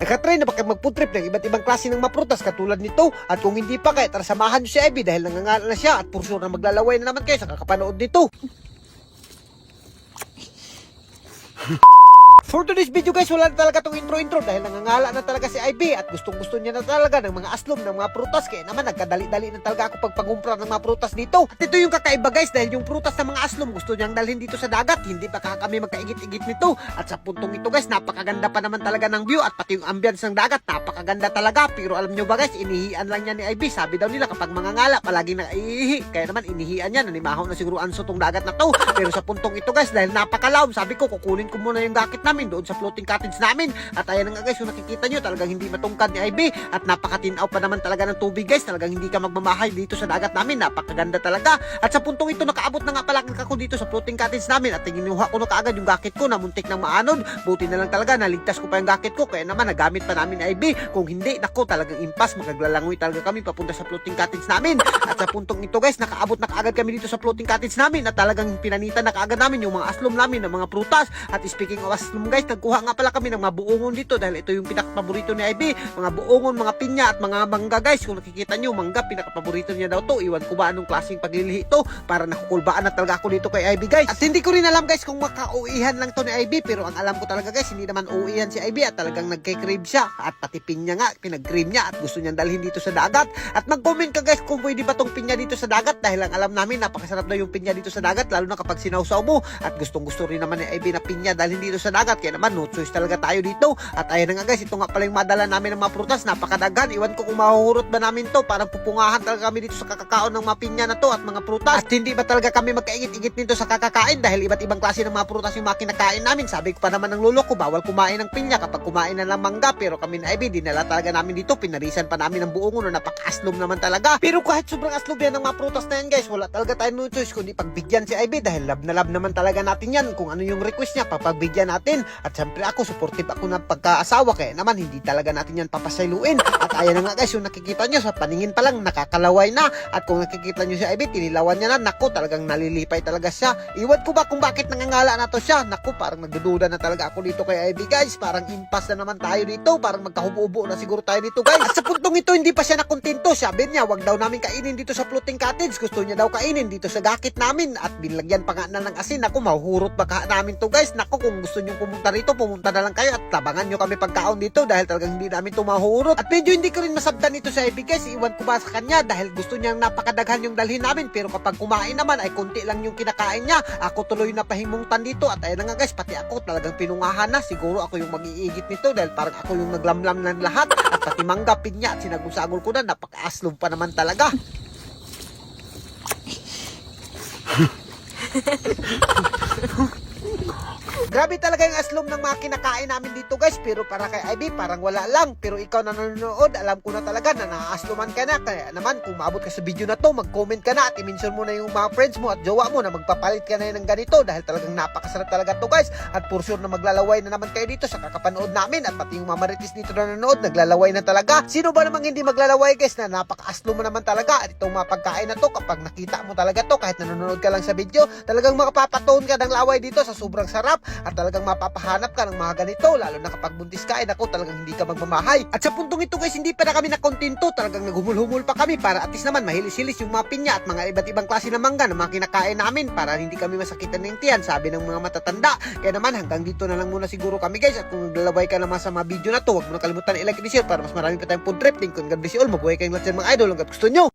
Nakatry na ba kayo mag-food trip ng iba't ibang klase ng mga prutas katulad nito? At kung hindi pa kayo, tara samahan nyo si Ivy dahil nangangalan na siya at for sure na maglalaway na naman kayo sa kakapanood nito. For today's video guys, wala na talaga itong intro dahil nangangala na talaga si Ivy at gustong-gusto niya na talaga ng mga aslom ng mga prutas. Kaya naman nagkadali-dali na talaga ako pagpagumpra ng mga prutas dito. At ito yung kakaiba guys dahil yung prutas ng mga aslom gusto niyang dalhin dito sa dagat. Hindi pa kami magkaigit-igit nito. At sa puntong ito guys, napakaganda pa naman talaga ng view at pati yung ambience ng dagat, napakaganda talaga. Pero alam nyo ba guys, inihian lang niya ni Ivy. Sabi daw nila kapag mangangala, palagi naihihi. Kaya naman inihian niya, nanimahaw na siguro anso tong dagat na to. Pero sa puntong ito guys, dahil napakalawm, sabi ko kukunin ko muna yung gakit namin doon sa floating cottage namin. At ayan nga guys, yung nakikita nyo, talagang hindi matungkad ni Ivy. At napakatinaw pa naman talaga ng tubig guys. Talagang hindi ka magmamahay dito sa dagat namin. Napakaganda talaga. At sa puntong ito, nakaabot na nga pala ako dito sa floating cottage namin. At ginuha ko na kaagad yung gakit ko na muntik ng maanod. Buti na lang talaga, naligtas ko pa yung gakit ko. Kaya naman, nagamit pa namin ni Ivy. Kung hindi, nako, talagang impas. Magaglalangoy talaga kami papunta sa floating cottage namin. At sa puntong ito guys, nakaabot na kaagad kami dito sa floating cottage namin. At talagang pinanitan na kaagad namin yung mga aslom namin ng mga prutas. At speaking of aslom guys, nagkuha nga pala kami ng mga buongon dito dahil ito yung pinakapaborito ni Ivy. Mga buongon, mga pinya at mga mangga guys. Kung nakikita nyo, mangga, pinakapaborito niya daw to. Iwan ko ba anong klaseng paglilihi ito para nakukulbaan na talaga ako dito kay Ivy guys. At hindi ko rin alam guys kung makauihan lang to ni Ivy, pero ang alam ko talaga guys, hindi naman uihan si Ivy at talagang nagkay-crave siya. At pati pinya nga, pinag-crave niya at gusto niyang dalhin dito sa dagat. At mag-comment ka guys kung pwede ba tong pinya dito sa dagat dahil ang alam namin napakasarap na yung pinya dito sa dagat lalo na kapag sinawsaw mo. At gustong-gusto rin naman ni Ivy na pinya dalhin dito sa dagat. Kaya naman no choice talaga tayo dito. At ayan na nga guys, ito nga pala yung madala namin ng mga prutas, napakadaghan. Iwan ko kung mahuhurot ba namin to, parang pupungahan talaga kami dito sa kakakaon ng mga pinya na to at mga prutas. At hindi ba talaga kami magkaigit-igit nito sa kakakain dahil iba't ibang klase ng mga prutas yung mga kinakain namin. Sabi ko pa naman ng lolo ko, bawal kumain ng pinya kapag kumain na ng mangga, pero kami na Ivy, dinala talaga namin dito, pinarisan pa namin ng buongon, napaka-aslom naman talaga. Pero kahit sobrang aslom yan ng mga prutas na yan guys, wala talaga tayo no choice kundi pagbigyan si Ivy dahil love na love naman talaga natin yan. Kung ano yung request niya, papagbigyan natin. At syempre ako, supportive ako ng pagkaasawa, kaya naman hindi talaga natin yan papasailuin. At ayan na nga guys, yung nakikita nyo sa paningin pa lang nakakalaway na. At kung nakikita nyo si Ivy, tinilawan niya na, nako, talagang nalilipay talaga siya. Iwan ko ba kung bakit nangangala na to siya? Nako, parang nagdududa na talaga ako dito kay Ivy guys. Parang impas na naman tayo dito, parang magkahubo-ubo na siguro tayo dito guys. At sa puntong ito, hindi pa siya nakontento. Sabi niya, wag daw namin kainin dito sa floating cottage. Gusto niya daw kainin dito sa gakit namin. At binlagyan pa nga na ng asin. Nako, mahuhurot ba ka namin to guys? Nako, kung gusto niyo pumunta rito, pumunta na lang kayo at tabangan nyo kami pagkaon dito dahil talagang hindi namin ito mahurot. At medyo hindi ko rin masabdan ito sa Ivy guys. Iwan ko ba sa kanya dahil gusto niyang napakadaghan yung dalhin namin, pero kapag kumain naman ay konti lang yung kinakain niya. Ako tuloy na pahimungtan dito at ayun na nga guys, pati ako talagang pinungahan na. Siguro ako yung mag-iigit nito dahil parang ako yung naglamlam ng lahat. At pati mangga, pinya at sinagusagol ko na, napaka-aslom pa naman talaga. Grabe talaga yung aslom ng mga kinakain namin dito guys. Pero para kay Ivy, parang wala lang. Pero ikaw na nanonood, alam ko na talaga na naaasloman ka na. Kaya naman, kung maabot ka sa video na to, mag-comment ka na at i-mention mo na yung mga friends mo at jowa mo na magpapalit ka na yun ng ganito. Dahil talagang napakasarap talaga to guys. At for sure na maglalaway na naman kayo dito sa kakapanood namin. At pati yung mga marites dito na nanonood, naglalaway na talaga. Sino ba namang hindi maglalaway guys na napaka-aslom mo naman talaga. At itong mga pagkain na to, kapag nakita mo talaga to, kahit nanonood ka lang sa video, talagang makapapatone ka ng laway dito sa sobrang sarap. At talagang mapapahanap ka ng mga ganito, lalo na kapag buntis ka, ako talagang hindi ka magmamahay. At sa puntong ito guys, hindi pa na kami nakontento, talagang naghumul-humul pa kami para at least naman mahilis-hilis yung mga pinya at mga iba't ibang klase ng mangga na mga kinakain namin para hindi kami masakitan ng tiyan, sabi ng mga matatanda. Kaya naman hanggang dito na lang muna siguro kami guys. At kung lalaway ka naman sa mga video na to, huwag mo na kalimutan i-like and share para mas marami pa tayong food trip. Thank you, God bless you all, mabuhay kayong lahat mga idol hanggang gusto nyo.